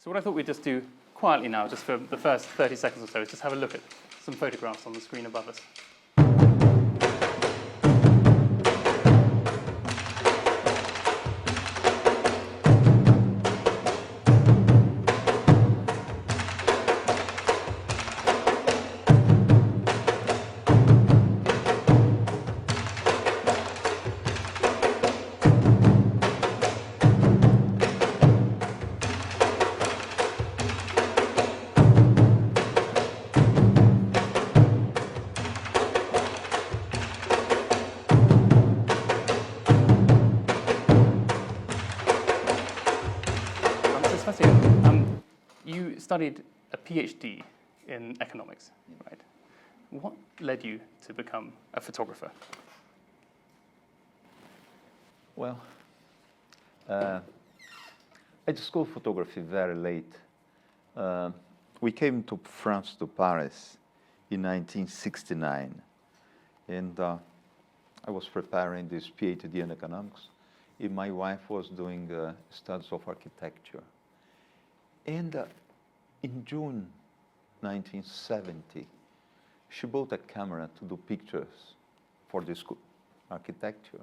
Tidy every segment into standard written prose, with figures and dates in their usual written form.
So what I thought we'd just do quietly now, just for the first 30 seconds or so, is just have a look at some photographs on the screen above us. You studied a PhD in economics, right? What led you to become a photographer? Well, I discovered photography very late. We came to France, to Paris, in 1969, and I was preparing this PhD in economics, and my wife was doing studies of architecture. And in June 1970, she bought a camera to do pictures for the school architecture.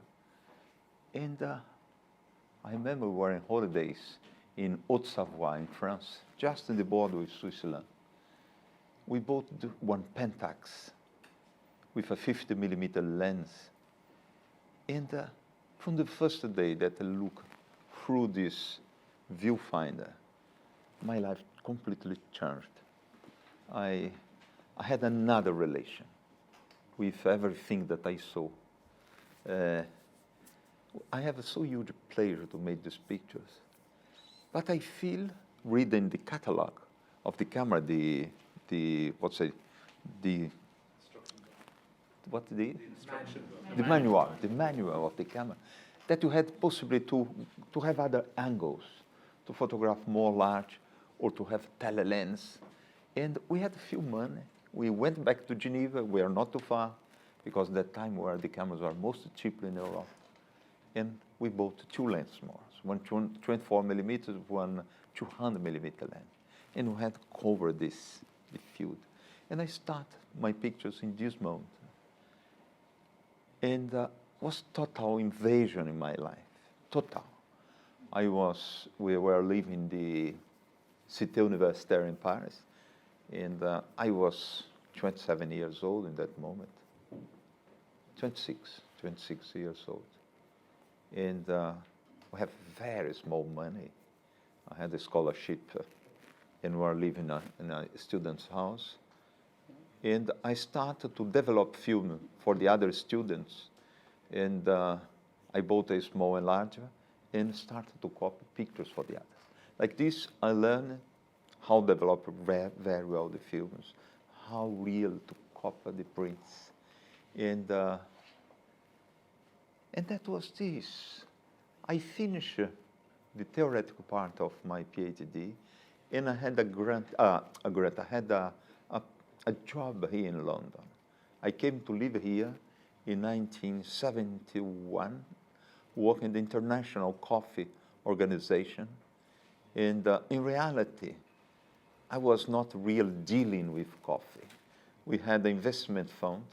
And I remember we were on holidays in Haute-Savoie in France, just in the border with Switzerland. We bought one Pentax with a 50mm lens. And from the first day that I looked through this viewfinder, my life completely changed. I had another relation with everything that I saw. I have a so huge pleasure to make these pictures. But I feel, reading the catalog of the camera, the manual of the camera, that you had possibly to have other angles, to photograph more large, or to have telelens. And we had few money. We went back to Geneva. We are not too far, because that time where the cameras were most cheap in Europe. And we bought two lenses more, one 24mm, one 200mm lens. And we had covered the field. And I start my pictures in this moment. And was total invasion in my life, total. We were living the Cité Universitaire in Paris, and I was 27 years old in that moment, 26 years old. And we have very small money. I had a scholarship, and we were living in a student's house. And I started to develop film for the other students. And I bought a small enlarger and started to copy pictures for the others. Like this, I learned how to develop very well the films, how real to copy the prints. And that was this. I finished the theoretical part of my PhD, and I had I had a job here in London. I came to live here in 1971, working in the International Coffee Organization. And in reality, I was not really dealing with coffee. We had an investment fund.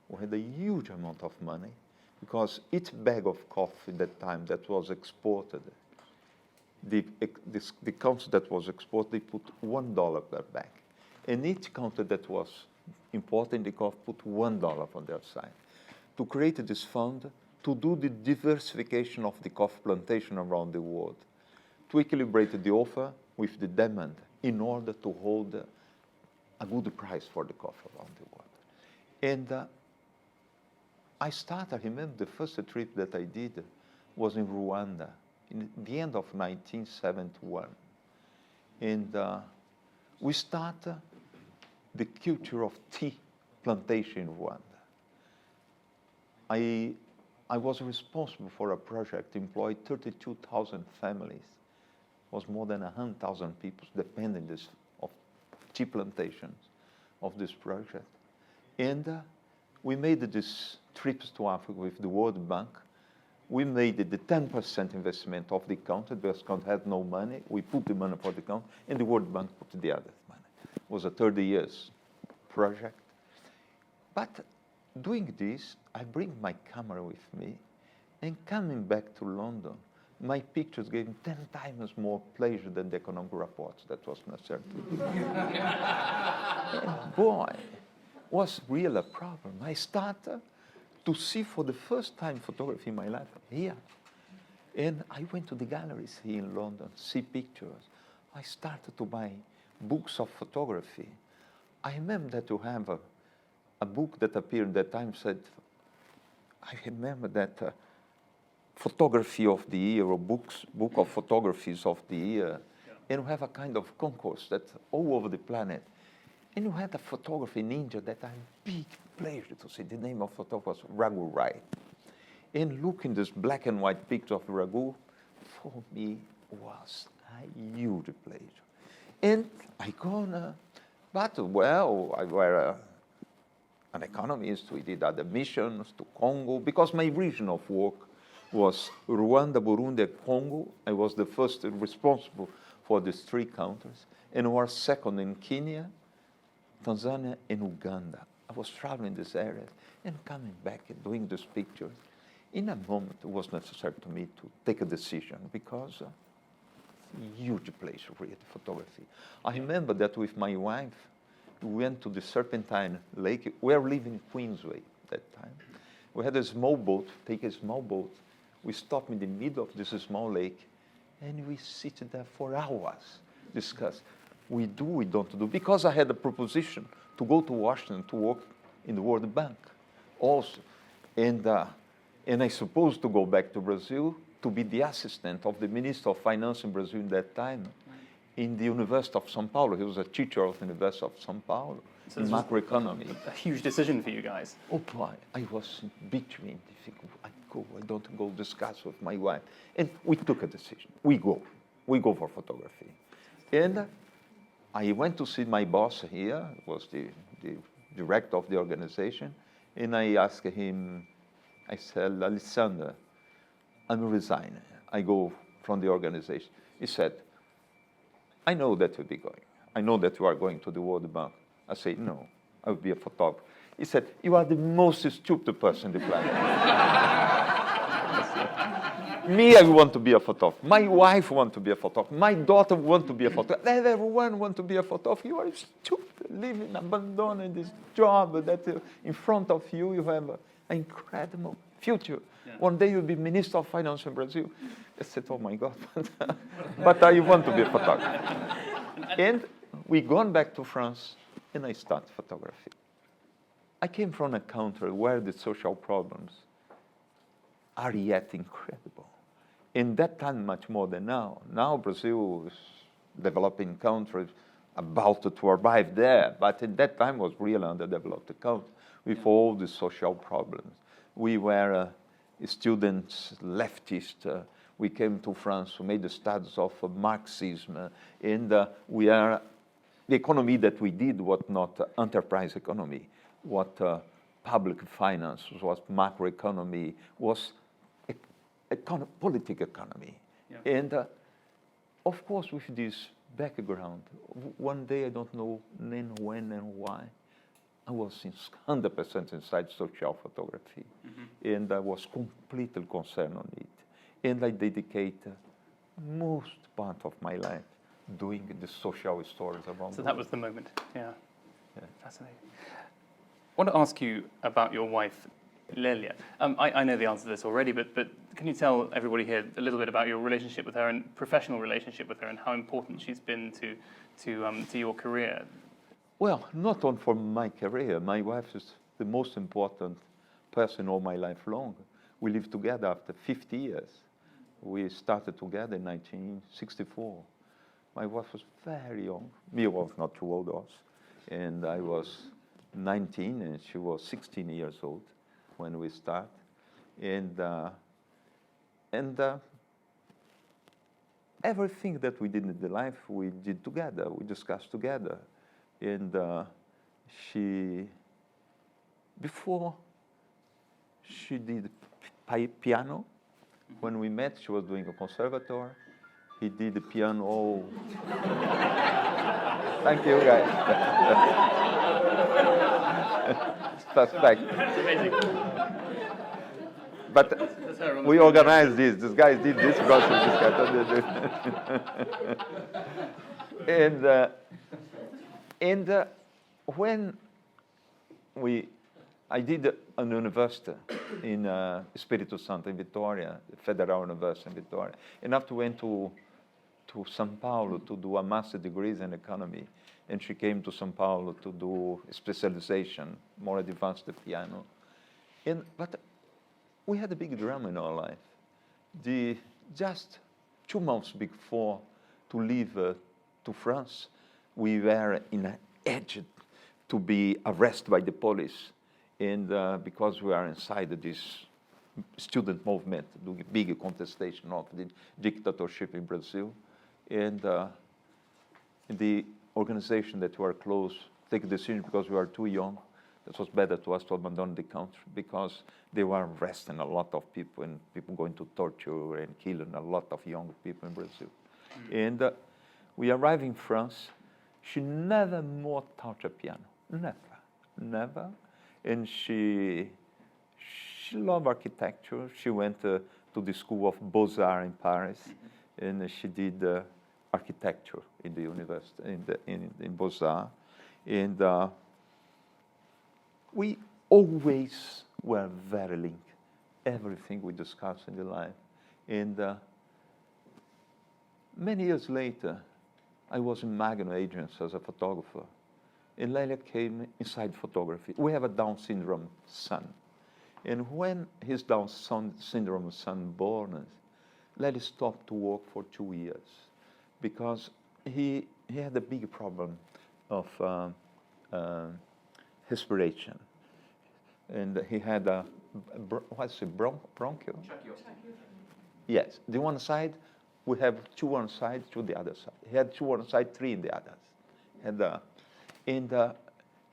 We had a huge amount of money, because each bag of coffee at that time that was exported, the country that was exported, they put $1 per bag. And each country that was importing the coffee put $1 on their side. To create this fund, to do the diversification of the coffee plantation around the world, to equilibrate the offer with the demand in order to hold a good price for the coffee around the world. And I remember the first trip that I did was in Rwanda, in the end of 1971. And we started the culture of tea plantation in Rwanda. I was responsible for a project, employed 32,000 families. It was more than 100,000 people dependent of tea plantations of this project. And we made these trips to Africa with the World Bank. We made the 10% investment of the country. The country had no money. We put the money for the country, and the World Bank put the other money. It was a 30 years project. But doing this, I bring my camera with me, and coming back to London, my pictures gave 10 times more pleasure than the economic reports that was necessary to do. And boy, was really a problem. I started to see for the first time photography in my life here. And I went to the galleries here in London, see pictures. I started to buy books of photography. I remember that you have a book that appeared at that time said, I remember that photography of the year, or book of photographies of the year. Yeah. And we have a kind of concourse that's all over the planet. And you had a photographer in India that I had big pleasure to see. The name of photographer was Raghu Rai. And looking this black and white picture of Raghu, for me was a huge pleasure. And I gonna, but well, I were an economist. We did other missions to Congo, because my region of work was Rwanda, Burundi, and Congo. I was the first responsible for these three countries, and was second in Kenya, Tanzania, and Uganda. I was traveling this area and coming back and doing these pictures. In a moment, it was necessary to me to take a decision, because it's a huge pleasure to read photography. I remember that with my wife, we went to the Serpentine Lake. We were living in Queensway at that time. We had a small boat, take a small boat. We stopped in the middle of this small lake, and we sit there for hours, discuss. We do, we don't do. Because I had a proposition to go to Washington to work in the World Bank also. And I supposed to go back to Brazil to be the assistant of the Minister of Finance in Brazil at that time, in the University of São Paulo. He was a teacher of the University of São Paulo, in macroeconomy. A huge decision for you guys. Oh boy, I was between difficult. I go, I don't go discuss with my wife. And we took a decision. We go for photography. And I went to see my boss here, was the director of the organization, and I asked him, I said, Alexander, I'm resigning. I go from the organization. He said, I know that you'll be going. I know that you are going to the World Bank. I said, no, I will be a photographer. He said, you are the most stupid person on the planet. Me, I want to be a photographer. My wife wants to be a photographer. My daughter wants to be a photographer. Everyone wants to be a photographer. You are stupid, living, abandoning this job that in front of you, you have an incredible future. Yeah. One day you'll be Minister of Finance in Brazil. I said, oh my God, but I want to be a photographer. And we gone back to France, and I start photography. I came from a country where the social problems are yet incredible. In that time, much more than now. Now Brazil is developing country, about to arrive there, but at that time was really underdeveloped country with all the social problems. We were students, leftist. We came to France, we made the studies of Marxism, and we are, the economy that we did was not enterprise economy. What public finance was macroeconomy, was political economy. Yeah. And of course, with this background, one day, I don't know when and why, I was 100% inside social photography. Mm-hmm. And I was completely concerned on it. And I dedicate most part of my life doing the social stories around. So that was the moment, yeah. Fascinating. I want to ask you about your wife, Lelia. I know the answer to this already, but can you tell everybody here a little bit about your relationship with her and professional relationship with her, and how important she's been to your career? Well, not only for my career. My wife is the most important person all my life long. We lived together after 50 years. We started together in 1964. My wife was very young. Me was not too old, also. And I was 19, and she was 16 years old when we started. And everything that we did in the life, we did together. We discussed together. And before she did piano, When we met, she was doing a conservatoire. He did the piano. Thank you, guys. Perfect. It's amazing. But That's her on the we phone. organized this. This guy did this because of this guy. And when I did an university in Espírito Santo in Vitória, Federal University in Vitória, and after went to São Paulo to do a master degrees in economy, and she came to São Paulo to do specialization, more advanced piano. But we had a big drama in our life. Just 2 months before to leave to France, we were in an edge to be arrested by the police, and because we are inside this student movement, doing big contestation of the dictatorship in Brazil, and the organization that were close take a decision because we are too young. It was better to us to abandon the country because they were arresting a lot of people and people going to torture and killing a lot of young people in Brazil. And we arrived in France. She never more touched a piano, never. And she loved architecture. She went to the School of Beaux-Arts in Paris, and she did architecture in the university, in Beaux-Arts. And we always were very linked. Everything we discussed in the life. And many years later, I was in Magnum Agents as a photographer. And Lelia came inside photography. We have a Down syndrome son. And when his Down syndrome son born, Lelia stopped to work for 2 years because he had a big problem of respiration. And he had bronchial? Yes, the one side, we have 2 one side, 2 the other side. He had 2 one side, 3 in the others. And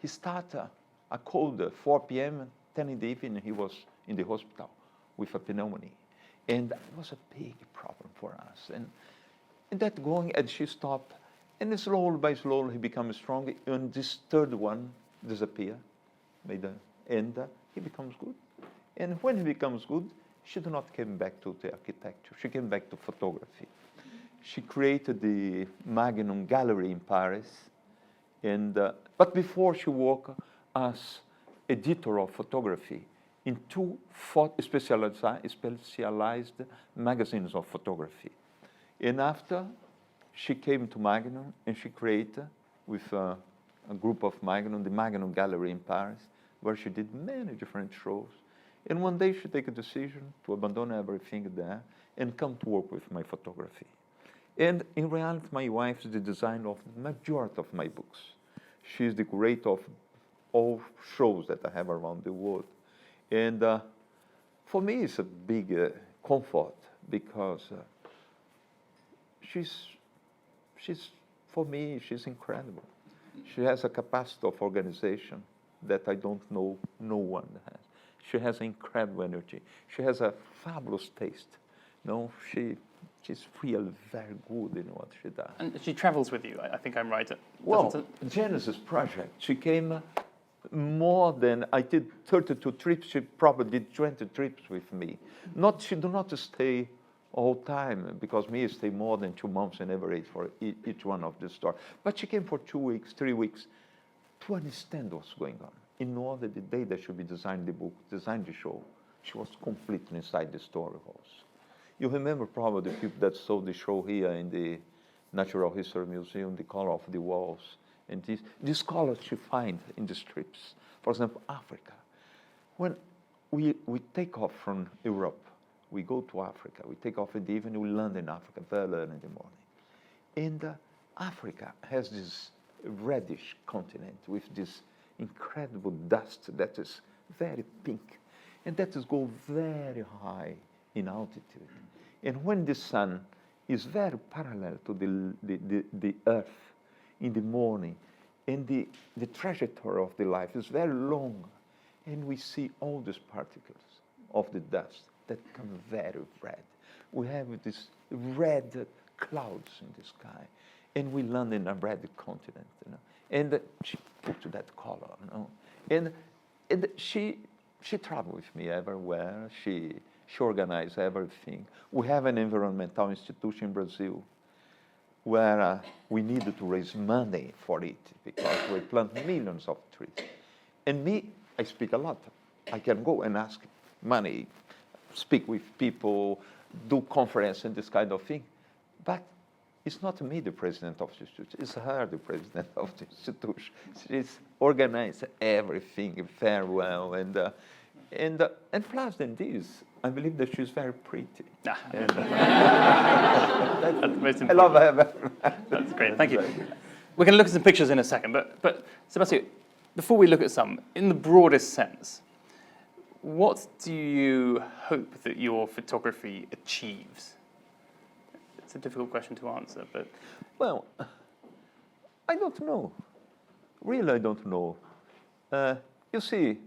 he started a cold 4 p.m., 10 in the evening, he was in the hospital with a pneumonia. And it was a big problem for us. And that going, and she stopped. And slowly by slowly, he becomes strong. And this third one disappeared. And he becomes good. And when he becomes good, she did not come back to the architecture. She came back to photography. She created the Magnum Gallery in Paris. And but before she worked as editor of photography in 2 specialized magazines of photography. And after, she came to Magnum and she created with a group of Magnum, the Magnum Gallery in Paris, where she did many different shows. And one day she took a decision to abandon everything there and come to work with my photography. And in reality, my wife is the designer of the majority of my books. She's the curator of all shows that I have around the world. And for me, it's a big comfort because for me, she's incredible. She has a capacity of organization that I don't know no one has. She has incredible energy. She has a fabulous taste. No, she's really very good in what she does. And she travels with you, I think I'm right. Well, Genesis Project, she came more than, I did 32 trips, she probably did 20 trips with me. She do not stay all time, because me stay more than 2 months in average for each one of the stores. But she came for 2 weeks, 3 weeks, to understand what's going on. In order the day that she designed the book, designed the show, she was completely inside the story house. You remember probably the people that saw the show here in the Natural History Museum, the color of the walls, and these colors she finds in the strips. For example, Africa. When we take off from Europe, we go to Africa. We take off in the evening, we land in Africa very early in the morning. And Africa has this reddish continent with this incredible dust that is very pink, and that is go very high in altitude. And when the sun is very parallel to the earth in the morning, and the trajectory of the life is very long, and we see all these particles of the dust that become very red. We have this red clouds in the sky, and we land in a red continent, you know. And she put that color, you know. And she traveled with me everywhere. She organized everything. We have an environmental institution in Brazil where we needed to raise money for it because we plant millions of trees. And me, I speak a lot. I can go and ask money, speak with people, do conference and this kind of thing. But it's not me, the president of the institution. It's her, the president of the institution. She's organized everything very well. And plus than this, I believe that she's very pretty. And, That's the most important. I love her. That's great, thank you. We're going to look at some pictures in a second, but Sebastia, before we look at some, in the broadest sense, what do you hope that your photography achieves? It's a difficult question to answer, but... Well, I don't know. Really, I don't know. You see,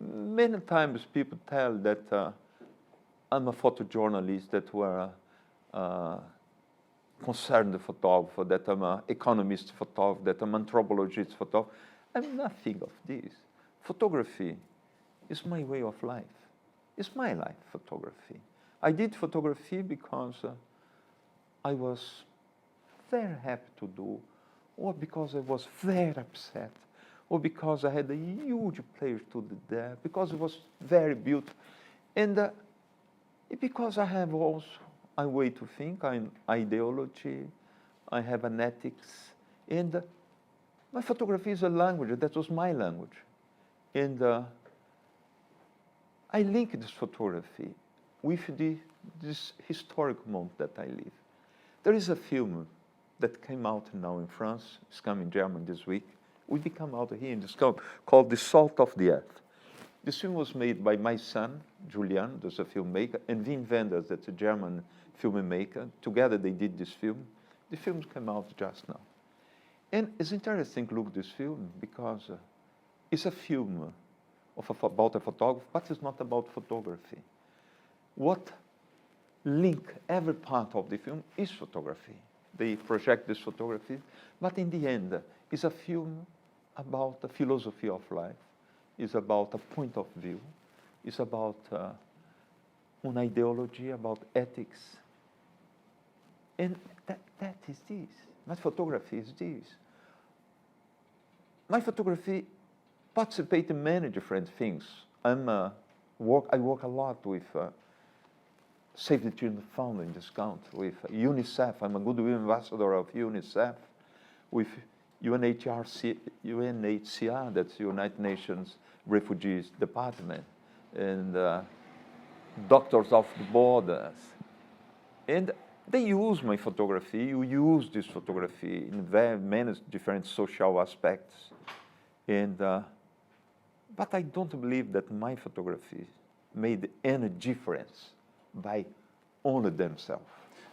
many times people tell that I'm a photojournalist, that we're concerned photographer, that I'm an economist photographer, that I'm an anthropologist photographer. I'm nothing of this. Photography is my way of life. It's my life, photography. I did photography because I was very happy to do, or because I was very upset, or because I had a huge pleasure to do that, because it was very beautiful. And because I have also a way to think, an ideology, I have an ethics, and my photography is a language, that was my language. And I link this photography with this historic moment that I live. There is a film that came out now in France, it's coming in German this week. Will be come out here in this called The Salt of the Earth. This film was made by my son, Julian, that's a filmmaker, and Wim Wenders, that's a German filmmaker. Together they did this film. The film came out just now. And it's interesting to look at this film because it's a film about a photographer, but it's not about photography. What link every part of the film is photography. They project this photography, but in the end, it's a film about the philosophy of life. It's about a point of view. It's about an ideology, about ethics. And that is this. My photography is this. My photography participates in many different things. I work a lot with Save the Children Fund in this country, with UNICEF. I'm a goodwill ambassador of UNICEF, with UNHCR, that's the United Nations Refugees Department, and Doctors of the Borders. And they use my photography. You use this photography in very many different social aspects. And, but I don't believe that my photography made any difference by only themselves.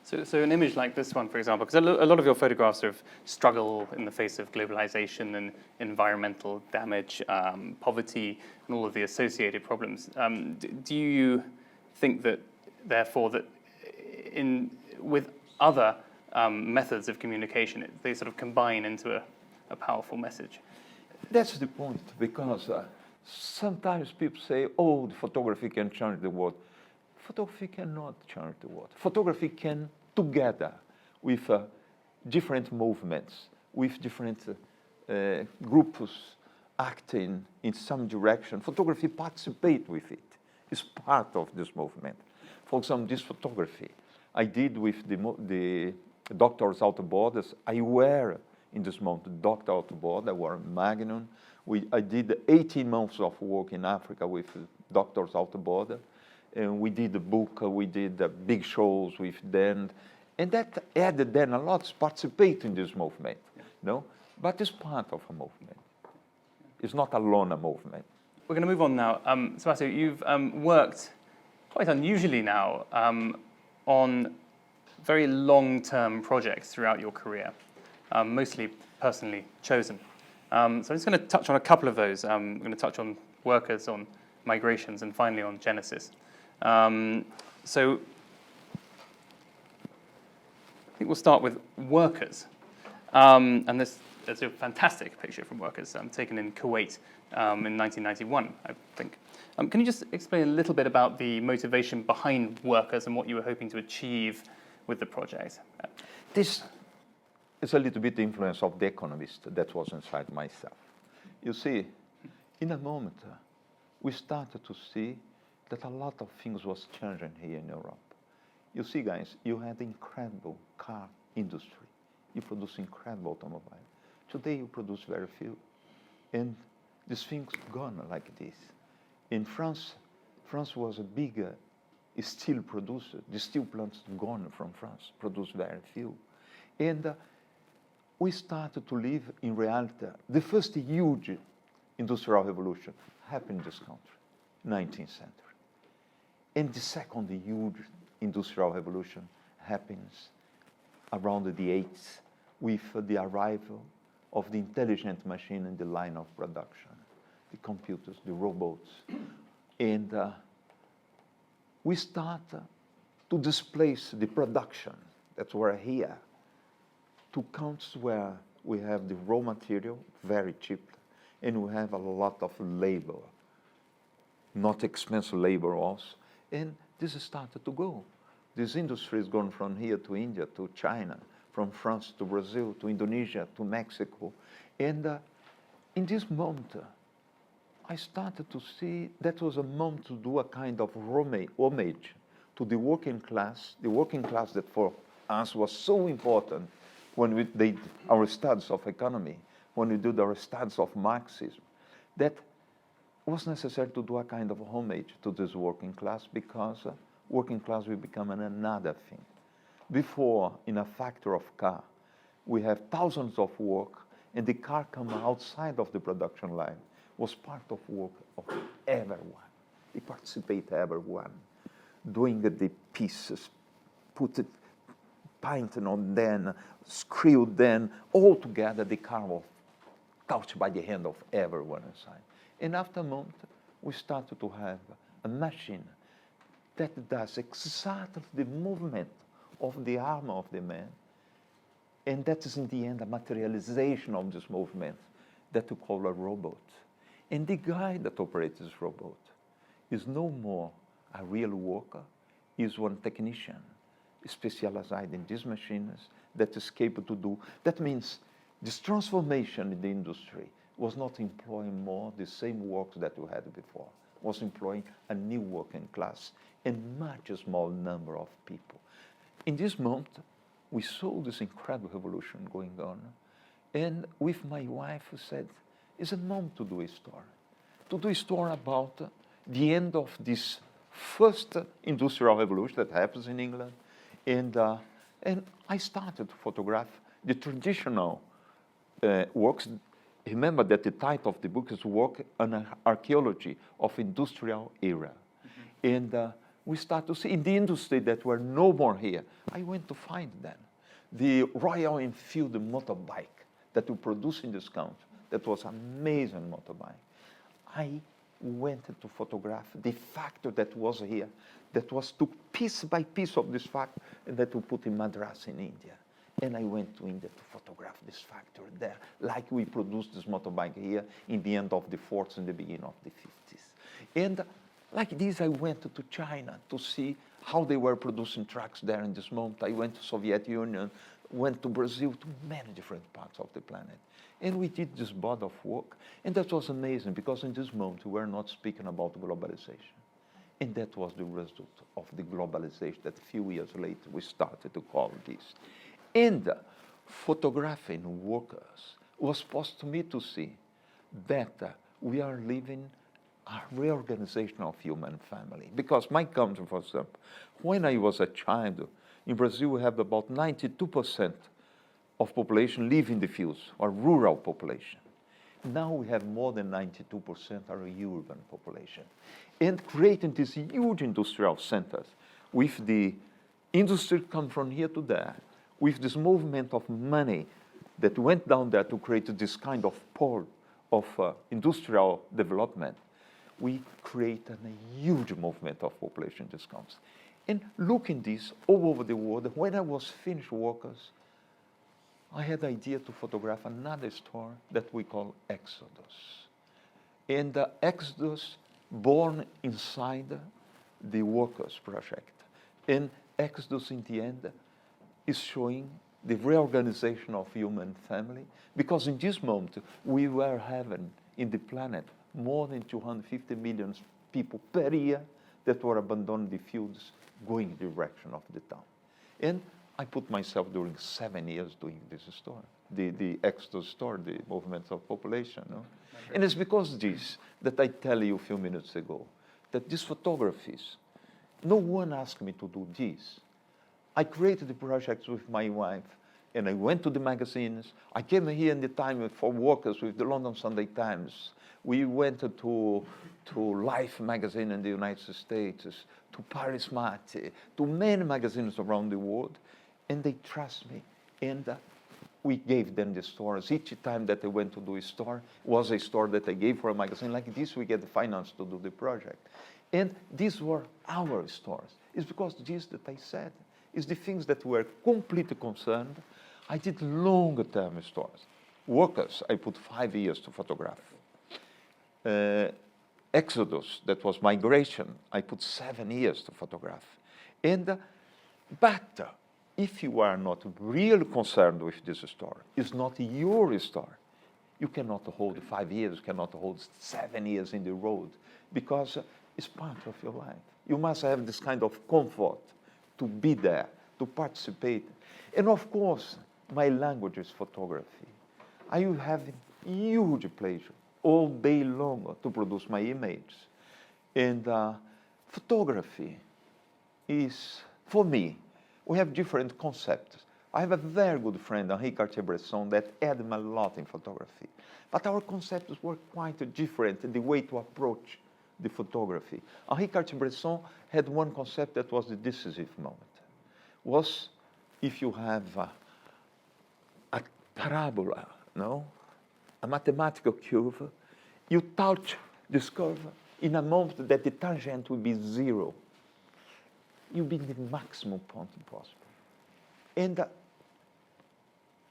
So an image like this one, for example, because a lot of your photographs sort of struggle in the face of globalization and environmental damage, poverty, and all of the associated problems. Do you think that, therefore, that with other methods of communication, they sort of combine into a powerful message? That's the point, because sometimes people say, oh, the photography can change the world. Photography cannot change the world. Photography can, together with different movements, with different groups acting in some direction, photography participates with it. It's part of this movement. For example, this photography I did with the Doctors Without Borders. I wear in this moment Doctor Without Borders. I wore Magnum. I did 18 months of work in Africa with Doctors Without Borders. And we did a book, we did big shows with them. And that added then a lot to participate in this movement, no? But it's part of a movement. It's not alone a movement. We're going to move on now. Sebastia, you've worked quite unusually now on very long-term projects throughout your career, mostly personally chosen. So I'm just going to touch on a couple of those. I'm going to touch on workers, on migrations, and finally on Genesis. So I think we'll start with workers. And there's a fantastic picture from workers taken in Kuwait in 1991, I think. Can you just explain a little bit about the motivation behind workers and what you were hoping to achieve with the project? This is a little bit the influence of the economist that was inside myself. You see, in a moment, we started to see that a lot of things was changing here in Europe. You see, guys, you had incredible car industry. You produce incredible automobile. Today, you produce very few. And these things gone like this. In France, France was a bigger steel producer. The steel plants gone from France, produce very few. And we started to live in reality. The first huge industrial revolution happened in this country, 19th century. And the second huge industrial revolution happens around the 80s with the arrival of the intelligent machine in the line of production, the computers, the robots. And we start to displace the production that were here to countries where we have the raw material very cheap, and we have a lot of labor, not expensive labor also. And this started to go. This industry is going from here to India, to China, from France to Brazil, to Indonesia, to Mexico. And in this moment, I started to see that was a moment to do a kind of homage to the working class that for us was so important when we did our studies of economy, when we did our studies of Marxism, that it was necessary to do a kind of homage to this working class, because working class will become another thing. Before, in a factory of car, we have thousands of work, and the car come outside of the production line was part of work of everyone. They participate everyone, doing the pieces, put it, painting on them, screwed them, all together the car was touched by the hand of everyone inside. And after a moment, we started to have a machine that does exactly the movement of the arm of the man. And that is in the end a materialization of this movement that we call a robot. And the guy that operates this robot is no more a real worker, is one technician specialized in these machines that is capable to do. That means this transformation in the industry was not employing more the same work that we had before, was employing a new working class and much small number of people. In this moment, we saw this incredible revolution going on, and with my wife we said, it's a moment to do a story about the end of this first industrial revolution that happens in England, and I started to photograph the traditional works. Remember that the title of the book is Work on Archaeology of Industrial Era. Mm-hmm. And we start to see in the industry that were no more here. I went to find them. The Royal Enfield motorbike that we produce in this country, that was amazing motorbike. I went to photograph the factory that was here, that was took piece by piece of this factory, and that we put in Madras in India. And I went to India to photograph this factory there, like we produced this motorbike here in the end of the 40s and the beginning of the 50s. And like this, I went to China to see how they were producing trucks there in this moment. I went to Soviet Union, went to Brazil, to many different parts of the planet. And we did this body of work. And that was amazing, because in this moment, we were not speaking about globalization. And that was the result of the globalization that a few years later we started to call this. And photographing workers was supposed to me to see that we are living a reorganization of human family. Because my country, for example, when I was a child, in Brazil we have about 92% of population live in the fields, or rural population. Now we have more than 92% are a urban population. And creating these huge industrial centers with the industry come from here to there, with this movement of money that went down there to create this kind of pole of industrial development, we create a huge movement of population discounts. And looking this all over the world, when I was finished Workers, I had the idea to photograph another store that we call Exodus. And the Exodus born inside the Workers project. And Exodus in the end is showing the reorganization of human family, because in this moment we were having in the planet more than 250 million people per year that were abandoning the fields going the direction of the town. And I put myself during 7 years doing this story, the Exodus story, the movements of population. No? And it's because of this that I tell you a few minutes ago, that these photographies, no one asked me to do this. I created the projects with my wife, and I went to the magazines. I came here in the time for Workers with the London Sunday Times. We went to Life magazine in the United States, to Paris Mate, to many magazines around the world, and they trust me. And we gave them the stories. Each time that they went to do a store was a store that I gave for a magazine. Like this, we get the finance to do the project. And these were our stores. It's because this that I said. It's the things that were completely concerned. I did longer-term stores. Workers, I put 5 years to photograph. Exodus, that was migration, I put 7 years to photograph. And, but if you are not really concerned with this story, it's not your story. You cannot hold 5 years, you cannot hold 7 years in the road, because it's part of your life. You must have this kind of comfort to be there, to participate. And of course, my language is photography. I will have huge pleasure all day long to produce my image. And photography is, for me, we have different concepts. I have a very good friend, Henri Cartier-Bresson, that added a lot in photography. But our concepts were quite different in the way to approach the photography. Henri Cartier-Bresson had one concept that was the decisive moment. Was if you have a parabola, no? A mathematical curve, you touch this curve in a moment that the tangent will be 0. You'll be in the maximum point possible. And,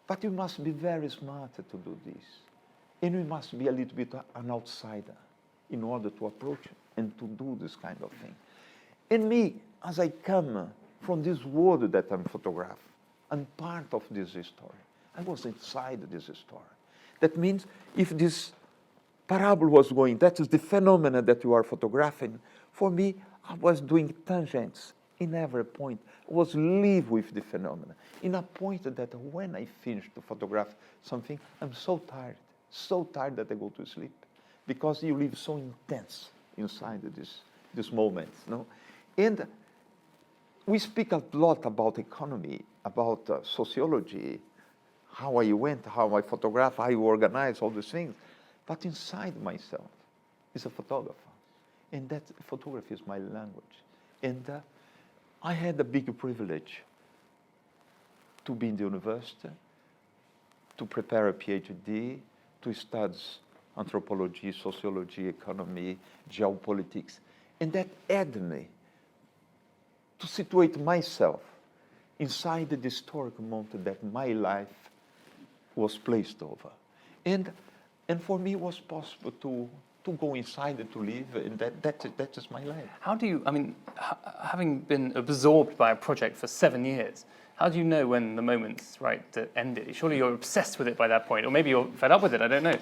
but you must be very smart to do this. And you must be a little bit an outsider in order to approach it and to do this kind of thing. And me, as I come from this world that I'm photographing, I'm part of this story. I was inside this story. That means if this parabola was going, that is the phenomena that you are photographing. For me, I was doing tangents in every point. I was live with the phenomena. In a point that when I finish to photograph something, I'm so tired that I go to sleep, because you live so intense inside this moment. No? And we speak a lot about economy, about sociology, how I went, how I photograph, how I organize, all these things. But inside myself is a photographer. And that photography is my language. And I had a big privilege to be in the university, to prepare a PhD, to study anthropology, sociology, economy, geopolitics. And that added me to situate myself inside the historical moment that my life was placed over. And for me, it was possible to go inside and to live, and that is my life. How do you, I mean, having been absorbed by a project for 7 years, how do you know when the moment's right to end it? Surely you're obsessed with it by that point, or maybe you're fed up with it, I don't know.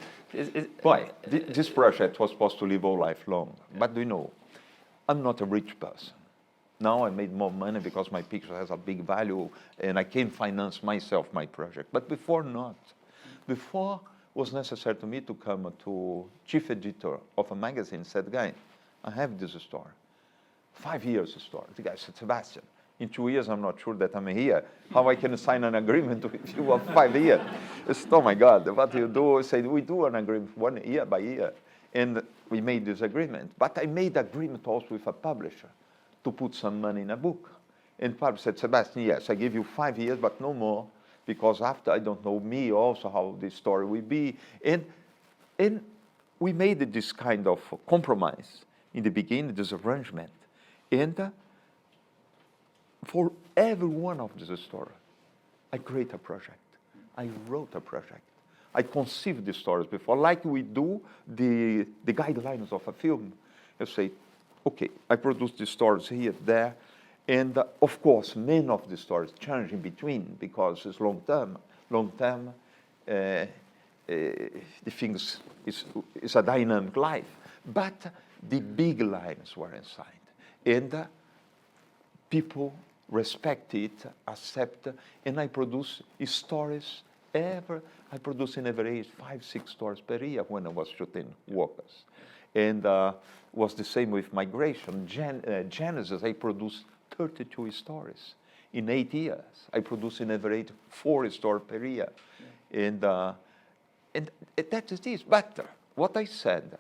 Why? This project was supposed to live all life long. Yeah. But you know, I'm not a rich person. Now I made more money because my picture has a big value and I can finance myself my project. But before not. Before was necessary to me to come to chief editor of a magazine and said, guy, I have this story. 5 years story. The guy said, Sebastian, in 2 years I'm not sure that I'm here. How I can sign an agreement with you of 5 years? I said, oh my God, what do you do? I said, we do an agreement 1 year by year. And we made this agreement. But I made agreement also with a publisher to put some money in a book. And the publisher said, Sebastian, yes, I give you 5 years, but no more, because after I don't know me also how this story will be. And we made this kind of compromise in the beginning, this arrangement. And for every one of these stories, I create a project. I wrote a project. I conceived the stories before, like we do the guidelines of a film. You say, okay, I produce the stories here, there, and of course, many of the stories change in between because it's long term. The things is a dynamic life, but the big lines were inside, and people respect it, accept, and I produce stories. I produce in average 5-6 stories per year when I was shooting Walkers, and was the same with Migration. Genesis, I produced 32 stories in 8 years. I produce in average 4 stories per year, and that is this. But what I said,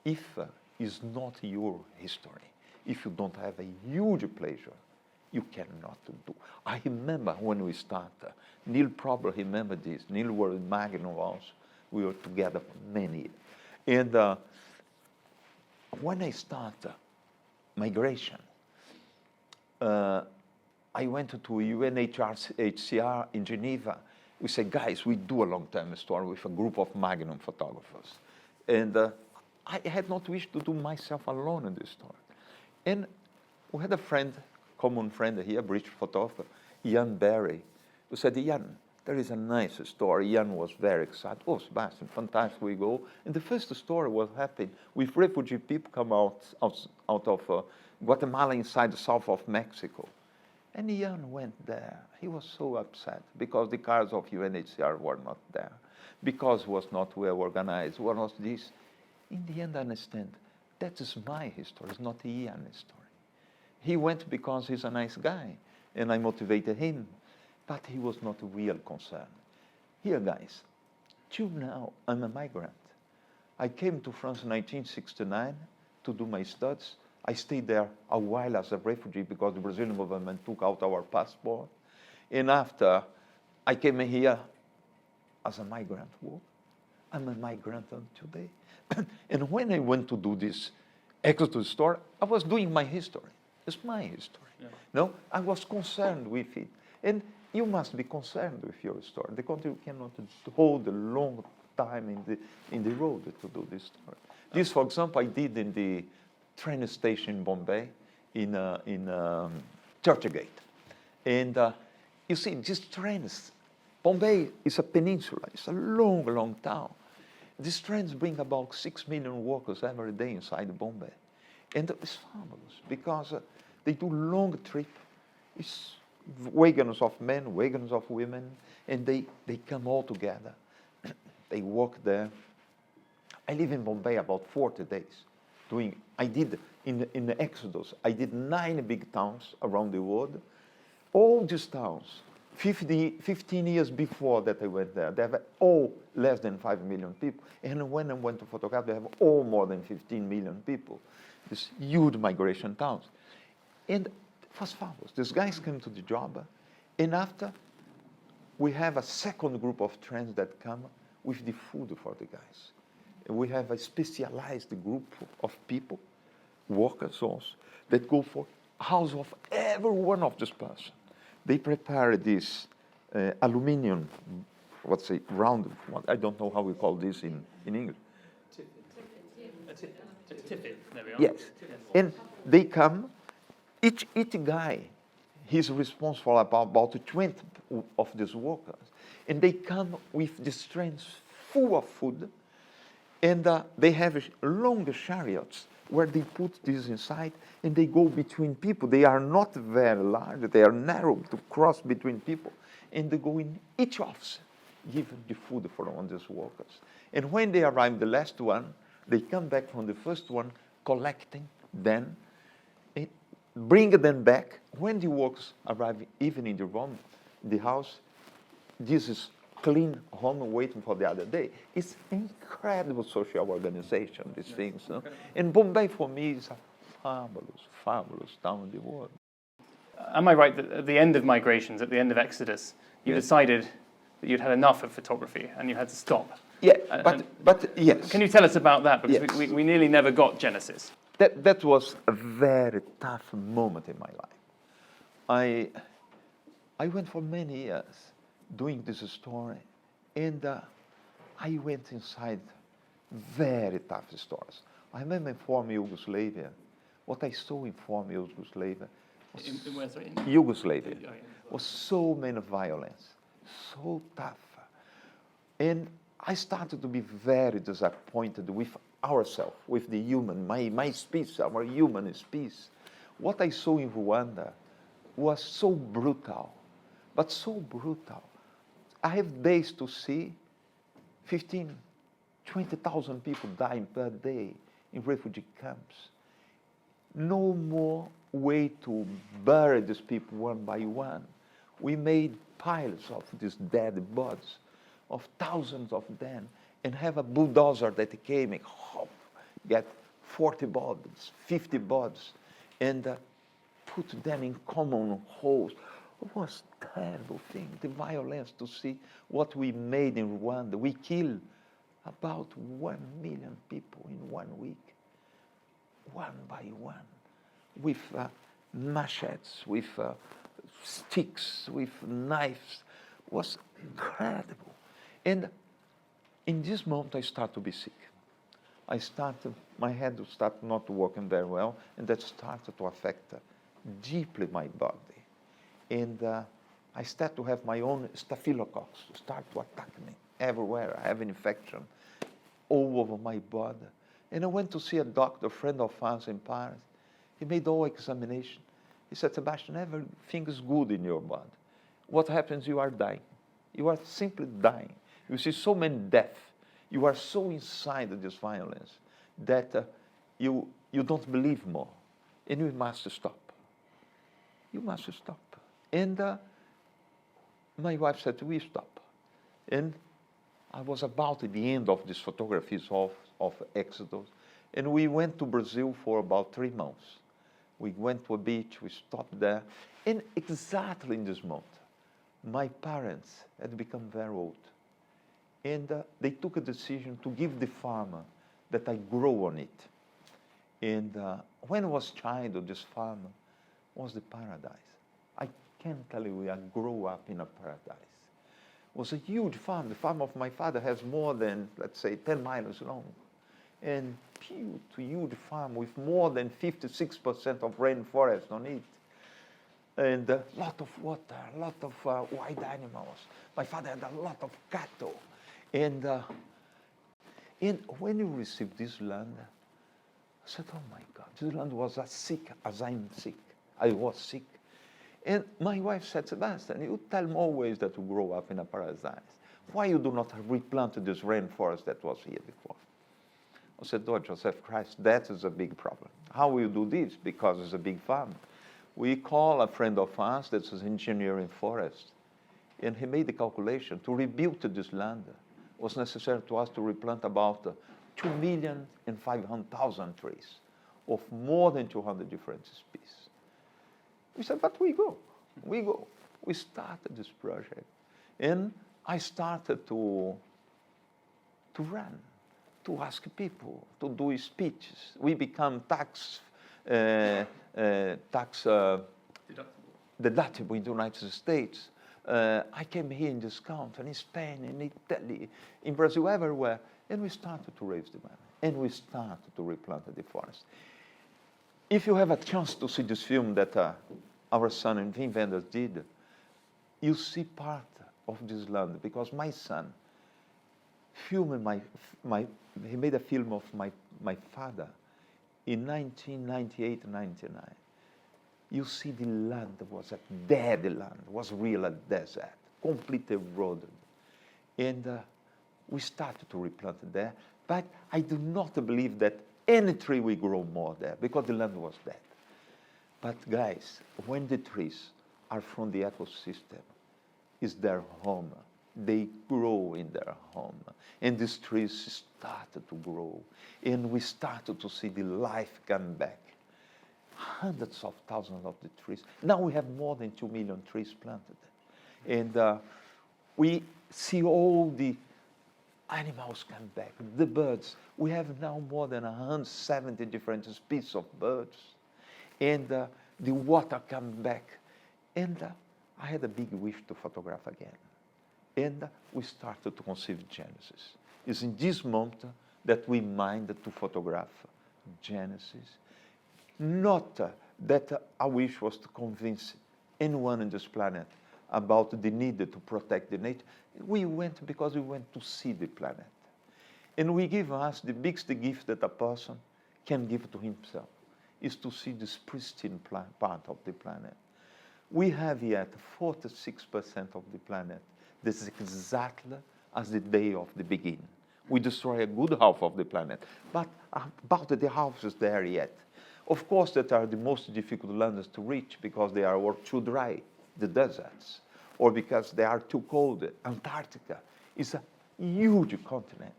if it's not your history, if you don't have a huge pleasure, you cannot do. I remember when we started, Neil probably remember this. Neil was in Magnum also. We were together for many years. And when I started Migration, I went to UNHCR in Geneva. We said, guys, we do a long-term story with a group of Magnum photographers. And I had not wished to do myself alone in this story. And we had a friend, common friend here, British photographer, Ian Barry, who said, Ian, there is a nice story. Ian was very excited. Oh, Sebastian, fantastic, we go. And the first story was happening with refugee people come out of Guatemala inside the south of Mexico. And Ian went there. He was so upset because the cars of UNHCR were not there, because it was not well organized, what was this. In the end, I understand, that is my history, it's not Ian's story. He went because he's a nice guy, and I motivated him, but he was not a real concern. Here, guys, till now, I'm a migrant. I came to France in 1969 to do my studies. I stayed there a while as a refugee because the Brazilian government took out our passport. And after, I came here as a migrant. Well, I'm a migrant until today. And when I went to do this Exodus story, I was doing my history. It's my history. Yeah. No, I was concerned with it. And you must be concerned with your story. The country cannot hold a long time in the road to do this story. This, for example, I did in the train station in Bombay, in Churchgate. And you see, these trains, Bombay is a peninsula. It's a long, long town. These trains bring about 6 million workers every day inside Bombay. And it's fabulous because they do long trip. It's wagons of men, wagons of women, and they come all together. They work there. I live in Bombay about 40 days. I did, in the Exodus, I did 9 big towns around the world. All these towns, 15 years before that I went there, they have all less than 5 million people. And when I went to photograph, they have all more than 15 million people. These huge migration towns. And it was fabulous. These guys came to the job, and after, we have a second group of trains that come with the food for the guys. And we have a specialized group of people, workers also, that go for house of every one of this person. They prepare this aluminum, what's it, round, I don't know how we call this in English. Tiffin, there we are. Yes, and they come, each guy, he's responsible for about 20 of these workers, and they come with these trains full of food, and they have long chariots where they put this inside, and they go between people. They are not very large, they are narrow to cross between people, and they go in each office, give the food for one of these workers. And when they arrive, the last one, they come back from the first one, collecting them, bring them back. When the workers arrive, even in the room, the house, this is clean home waiting for the other day. It's incredible social organization, these things. No? And Bombay, for me, is a fabulous, fabulous town in the world. Am I right that at the end of Migrations, at the end of Exodus, you decided that you'd had enough of photography and you had to stop. Yeah, And but yes. can you tell us about that? Because Yes. we nearly never got Genesis. That was a very tough moment in my life. I went for many years doing this story, and I went inside very tough stories. I remember in former Yugoslavia, what I saw in former Yugoslavia was In where, sorry? Yugoslavia Oh, yeah. was so many violence, so tough. And I started to be very disappointed with ourselves, with the human, my species, our human species. What I saw in Rwanda was so brutal, but so brutal. I have days to see 15, 20,000 people dying per day in refugee camps. No more way to bury these people one by one. We made piles of these dead bodies, of thousands of them, and have a bulldozer that came and get 40 bodies, 50 bodies, and put them in common holes. It was a terrible thing, the violence to see what we made in Rwanda. We killed about 1 million people in 1 week, one by one, with machetes, with sticks, with knives. It was incredible. And in this moment, I started to be sick. My head started not working very well, and that started to affect deeply my body. And I started to have my own staphylococcus start to attack me everywhere. I have an infection all over my body. And I went to see a doctor, a friend of ours in Paris. He made all examination. He said, Sebastian, everything is good in your body. What happens, you are dying. You are simply dying. You see so many deaths. You are so inside of this violence that you don't believe more. And you must stop. You must stop. And my wife said, we stop. And I was about at the end of these photographies of Exodus. And we went to Brazil for about 3 months. We went to a beach, we stopped there. And exactly in this moment, my parents had become very old. And they took a decision to give the farm that I grow on it. And when I was a child, this farm was the paradise. I can't tell you, I grew up in a paradise. It was a huge farm. The farm of my father has more than, let's say, 10 miles long. And huge farm with more than 56% of rainforest on it. And a lot of water, a lot of wild animals. My father had a lot of cattle. And when you receive this land, I said, oh my God, this land was as sick as I'm sick. I was sick. And my wife said, Sebastian, you tell me always that you grow up in a paradise. Why you do not replant this rainforest that was here before? I said, oh, Joseph Christ, that is a big problem. How will you do this? Because it's a big farm. We call a friend of ours that's an engineer in forest, and he made the calculation to rebuild this land. It was necessary to us to replant about 2,500,000 trees of more than 200 different species. We said, but we go. We started this project. And I started to run, to ask people, to do speeches. We become tax deductible in the United States. I came here in this country, in Spain, in Italy, in Brazil, everywhere. And we started to raise the money. And we started to replant the forest. If you have a chance to see this film that our son and Wim Wenders did, you see part of this land. Because my son filmed he made a film of my father in 1998-99. You see the land was a dead land, was real a desert, completely eroded. And we started to replant it there. But I do not believe that any tree will grow more there, because the land was dead. But guys, when the trees are from the ecosystem, it's their home. They grow in their home. And these trees started to grow. And we started to see the life come back. Hundreds of thousands of the trees. Now we have more than 2 million trees planted. And we see all the animals come back, the birds. We have now more than 170 different species of birds. And the water come back. And I had a big wish to photograph again. And we started to conceive Genesis. It's in this moment that we minded to photograph Genesis. Not that our wish was to convince anyone on this planet about the need to protect the nature. We went because we went to see the planet. And we give us the biggest gift that a person can give to himself, is to see this pristine part of the planet. We have yet 46% of the planet that is exactly as the day of the beginning. We destroy a good half of the planet, but about the half is there yet. Of course, that are the most difficult lands to reach because they are or too dry, the deserts, or because they are too cold. Antarctica is a huge continent.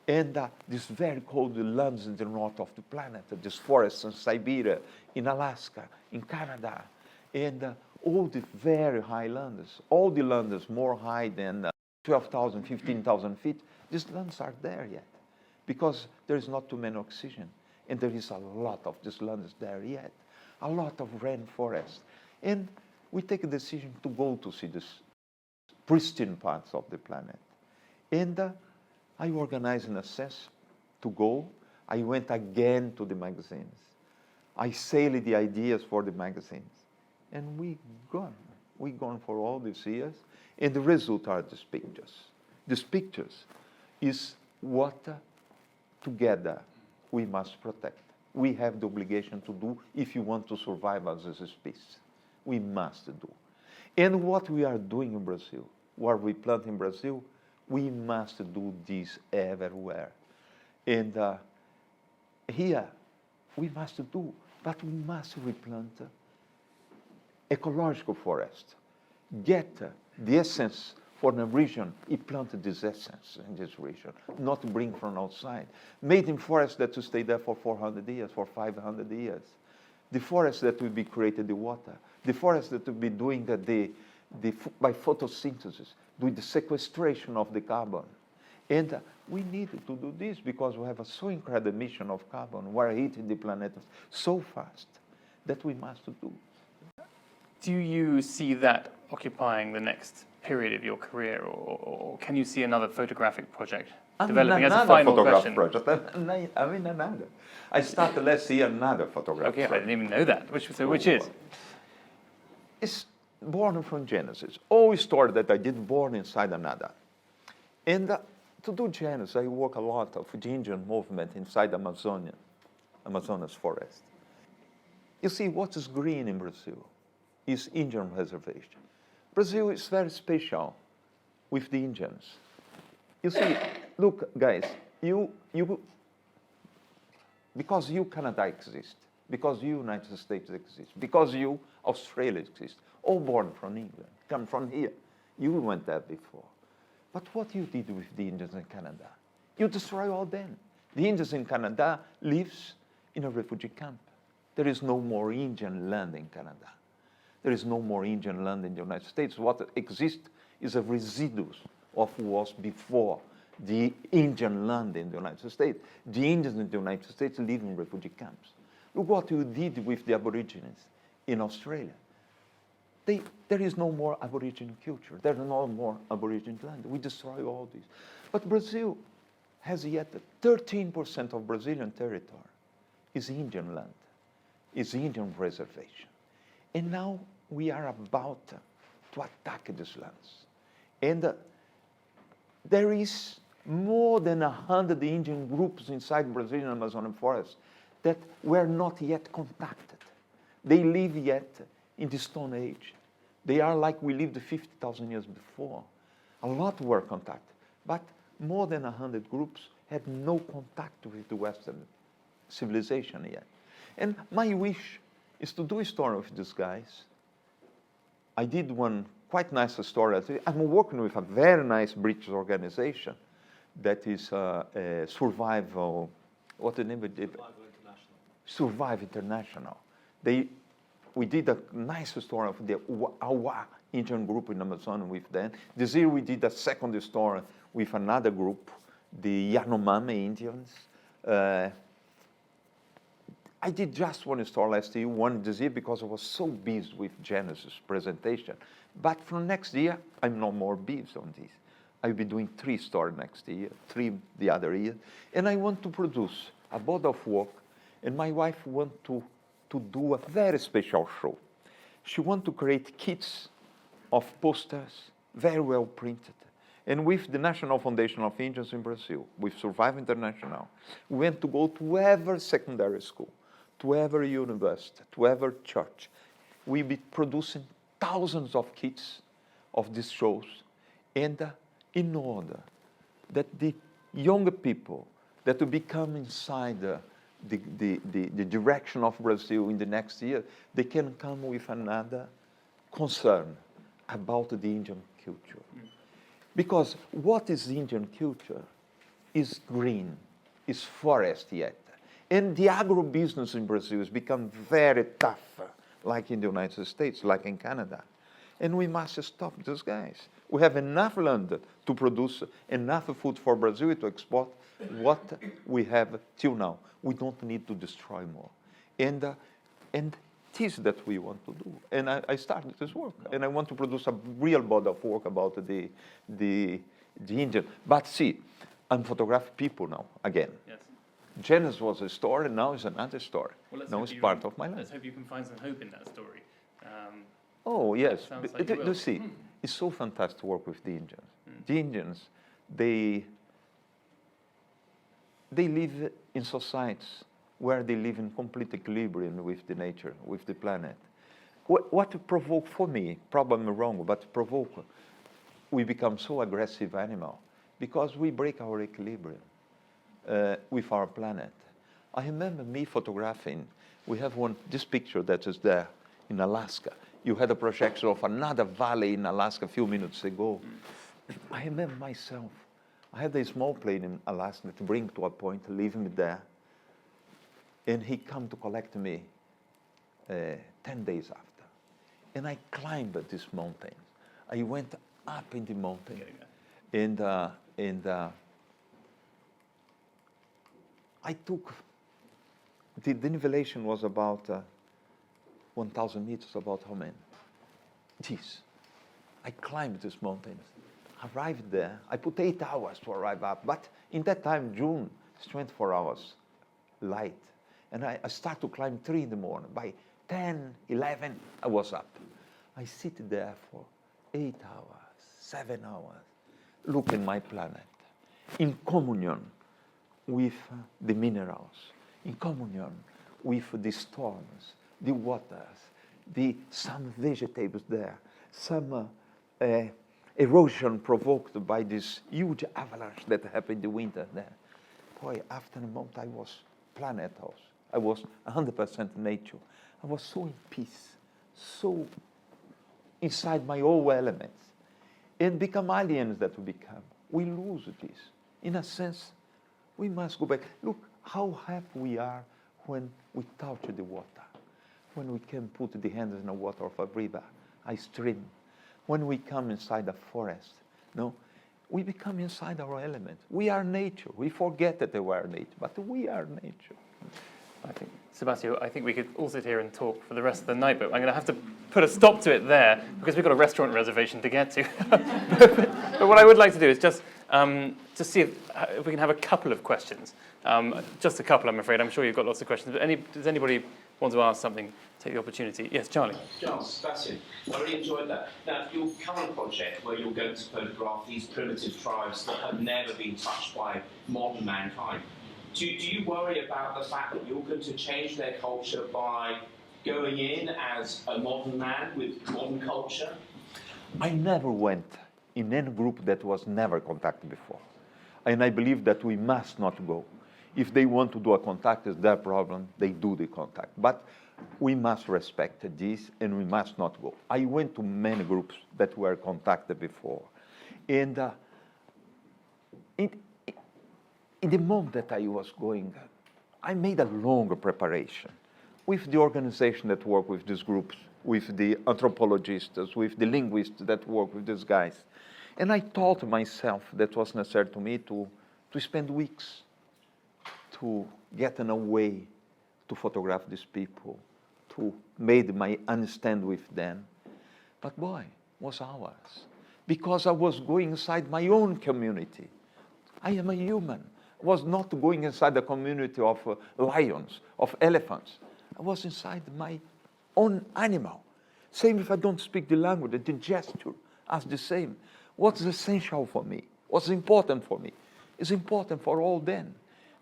And these very cold lands in the north of the planet, these forests in Siberia, in Alaska, in Canada, and all the very high lands, all the lands more high than 12,000, 15,000 feet, these lands are there yet because there is not too many oxygen. And there is a lot of these lands there yet, a lot of rainforest. And we take a decision to go to see these pristine parts of the planet. And I organized in a sense to go. I went again to the magazines. I sailed the ideas for the magazines. And we gone for all these years. And the result are these pictures. These pictures is what together we must protect. We have the obligation to do if you want to survive as a species. We must do. And what we are doing in Brazil, what we plant in Brazil, we must do this everywhere. And here, we must do, but we must replant ecological forest. Get the essence for a region, he planted this essence in this region, not bring from outside. Made in forest that will stay there for 400 years, for 500 years. The forest that will be created the water. The forest that will be doing by photosynthesis, doing the sequestration of the carbon. And we need to do this because we have a so incredible emission of carbon. We're heating the planet so fast that we must do. Do you see that occupying the next period of your career, or can you see another photographic project developing as a final question? Project. I mean another. I started last year another photograph. Okay, I didn't even know that. Which is? It's born from Genesis. All story that I did born inside another. And to do Genesis, I work a lot of the Indian movement inside Amazonas forest. You see, what is green in Brazil is Indian reservation. Brazil is very special with the Indians. You see, look, guys, because you Canada exists, because you United States exist, because you Australia exists, all born from England, come from here. You went there before. But what you did with the Indians in Canada? You destroy all them. The Indians in Canada lives in a refugee camp. There is no more Indian land in Canada. There is no more Indian land in the United States. What exists is a residue of what was before the Indian land in the United States. The Indians in the United States live in refugee camps. Look what you did with the Aborigines in Australia. There is no more Aboriginal culture. There is no more Aboriginal land. We destroy all this. But Brazil has yet 13% of Brazilian territory is Indian land, is Indian reservation. And now we are about to attack these lands. And there is more than 100 Indian groups inside Brazilian Amazonian forest that were not yet contacted. They live yet in the Stone Age. They are like we lived 50,000 years before. A lot were contacted, but more than 100 groups had no contact with the Western civilization yet. And my wish is to do a story with these guys. I did one quite nice story. I'm working with a very nice British organization that is Survival, what the name of it? Survive International. We did a nice story of the Awa Indian group in Amazon with them. This year we did a second store with another group, the Yanomami Indians. I did just one store last year, one this year, because I was so busy with Genesis presentation. But from next year, I'm no more busy on this. I'll be doing 3 stores next year, 3 the other year. And I want to produce a body of work, and my wife wants to do a very special show. She wants to create kits of posters, very well printed. And with the National Foundation of Indians in Brazil, with Survive International, we went to go to every secondary school, to every university, to every church. We'll be producing thousands of kits of these shows, and in order that the younger people that will become inside the direction of Brazil in the next year, they can come with another concern about the Indian culture. Because what is Indian culture is green, is forest yet. And the agribusiness in Brazil has become very tough, like in the United States, like in Canada. And we must stop these guys. We have enough land to produce enough food for Brazil to export what we have till now. We don't need to destroy more. And it is that we want to do. And I started this work. And I want to produce a real body of work about the Indian. But see, I'm photographing people now, again. Yes. Genesis was a story, and now it's another story. Well, now it's part of my life. Let's hope you can find some hope in that story. Oh, yes. Sounds like you will. You see, it's so fantastic to work with the Indians. The Indians, they live in societies where they live in complete equilibrium with the nature, with the planet. What provoked for me, probably I'm wrong, but provoke, we become so aggressive animal because we break our equilibrium with our planet. I remember me photographing, we have this picture that is there in Alaska. You had a projection of another valley in Alaska a few minutes ago. I remember myself. I had a small plane in Alaska to bring to a point, leave me there. And he come to collect me 10 days after. And I climbed this mountain. I went up in the mountain. And I took, the elevation was about 1,000 meters, about how many? This. I climbed this mountain, arrived there. I put 8 hours to arrive up, but in that time, June, it's 24 hours light. And I start to climb 3 in the morning. By 10, 11, I was up. I sit there for 8 hours, 7 hours, look at my planet, in communion with the minerals, in communion with the storms, the waters, some vegetables there, some erosion provoked by this huge avalanche that happened in the winter there. Boy, after a month I was planet house. I was 100% nature. I was so in peace, so inside my own elements. And become aliens that we become. We lose this. In a sense, we must go back. Look how happy we are when we touch the water, when we can put the hands in the water of a river, a stream, when we come inside a forest. No, we become inside our element. We are nature. We forget that we are nature, but we are nature. I think, Sebastio, I think we could all sit here and talk for the rest of the night, but I'm going to have to put a stop to it there because we've got a restaurant reservation to get to. But what I would like to do is just to see if we can have a couple of questions. Just a couple, I'm afraid. I'm sure you've got lots of questions. But does anybody want to ask something? Take the opportunity. Yes, Charlie. Giles, Sebastien, I really enjoyed that. Now, your current project, where you're going to photograph these primitive tribes that have never been touched by modern mankind, do you worry about the fact that you're going to change their culture by going in as a modern man with modern culture? I never went in any group that was never contacted before. And I believe that we must not go. If they want to do a contact, it's their problem, they do the contact. But we must respect this and we must not go. I went to many groups that were contacted before. And in the moment that I was going, I made a longer preparation with the organization that work with these groups, with the anthropologists, with the linguists that work with these guys. And I taught myself that was necessary to me to spend weeks to get in a way to photograph these people, to make my understand with them. But boy, was ours. Because I was going inside my own community. I am a human. I was not going inside the community of lions, of elephants. I was inside my own animal. Same if I don't speak the language, the gesture is the same. What's essential for me? What's important for me? Is important for all them.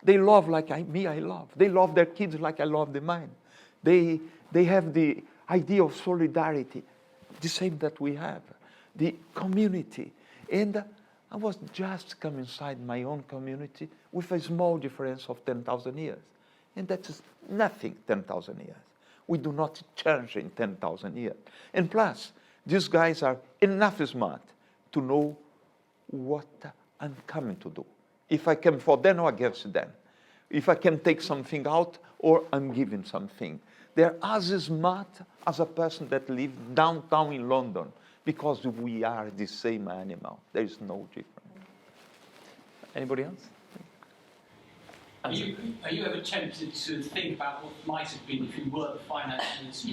They love like I love. They love their kids like I love the mine. They have the idea of solidarity, the same that we have, the community. And I was just coming inside my own community with a small difference of 10,000 years. And that is nothing, 10,000 years. We do not change in 10,000 years. And plus, these guys are enough smart to know what I'm coming to do. If I can for them or against them. If I can take something out or I'm giving something. They're as smart as a person that lives downtown in London because we are the same animal. There is no difference. Anybody else? Are you ever tempted to think about what might have been if you were the finance minister?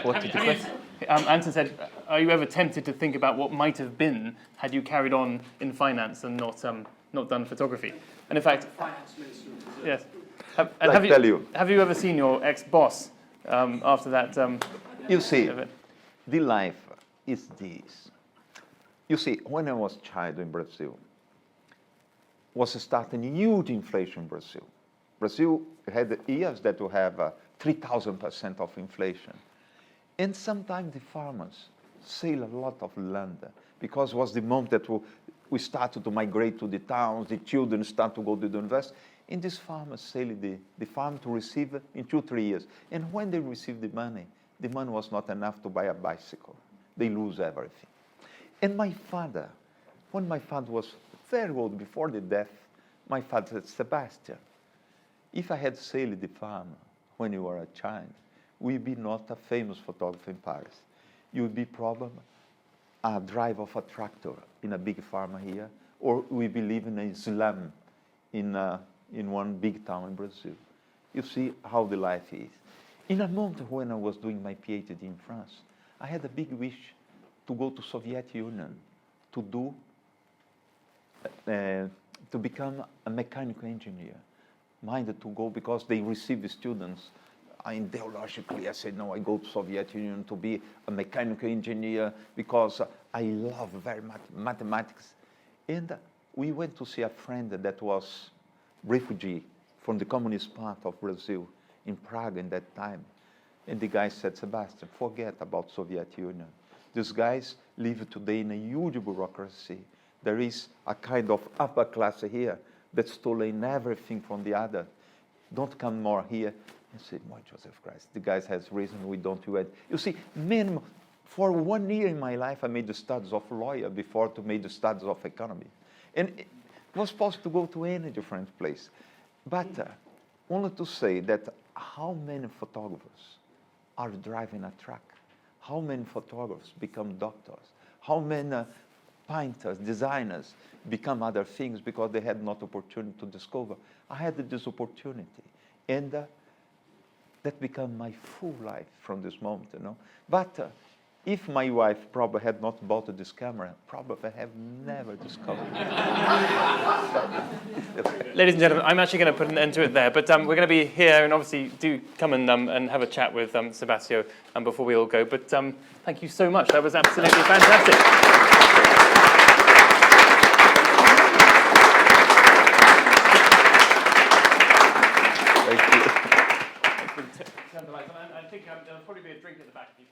What did you say? Anton said, are you ever tempted to think about what might have been had you carried on in finance and not done photography? And in fact, Finance minister. yes. Have you ever seen your ex-boss after that? You see, event? the life is this. You see, when I was a child in Brazil, was starting huge inflation in Brazil. Brazil had years that will have 3,000% of inflation. And sometimes the farmers sell a lot of land because it was the moment that we started to migrate to the towns, the children start to go to the university, and these farmers sell the farm to receive in 2-3 years. And when they receive the money was not enough to buy a bicycle. They lose everything. And my father, when my father was very old, before the death, my father said, Sebastia, if I had sold the farm when you were a child, we'd be not a famous photographer in Paris. You would be probably a driver of a tractor in a big farm here, or we'd be living in a slum in one big town in Brazil. You see how the life is. In a moment when I was doing my PhD in France, I had a big wish to go to Soviet Union to become a mechanical engineer. Minded to go because they receive students. Ideologically, I said, no, I go to Soviet Union to be a mechanical engineer because I love very much mathematics. And we went to see a friend that was refugee from the communist part of Brazil in Prague in that time. And the guy said, Sebastian, forget about Soviet Union. These guys live today in a huge bureaucracy. There is a kind of upper class here that's stolen everything from the other. Don't come more here. I said, my Joseph Christ, the guys has reason we don't do it. You see, minimum, for 1 year in my life, I made the studies of lawyer before to make the studies of economy. And it was possible to go to any different place. But only to say that how many photographers are driving a truck? How many photographers become doctors? How many painters, designers become other things because they had not opportunity to discover? I had this opportunity. And that became my full life from this moment, you know. But if my wife probably had not bought this camera, probably I have never discovered it. Ladies and gentlemen, I'm actually going to put an end to it there, but we're going to be here, and obviously do come and have a chat with Sebastio before we all go. But thank you so much. That was absolutely fantastic. Thank you. Turn the lights on. I think there'll probably be a drink at the back if you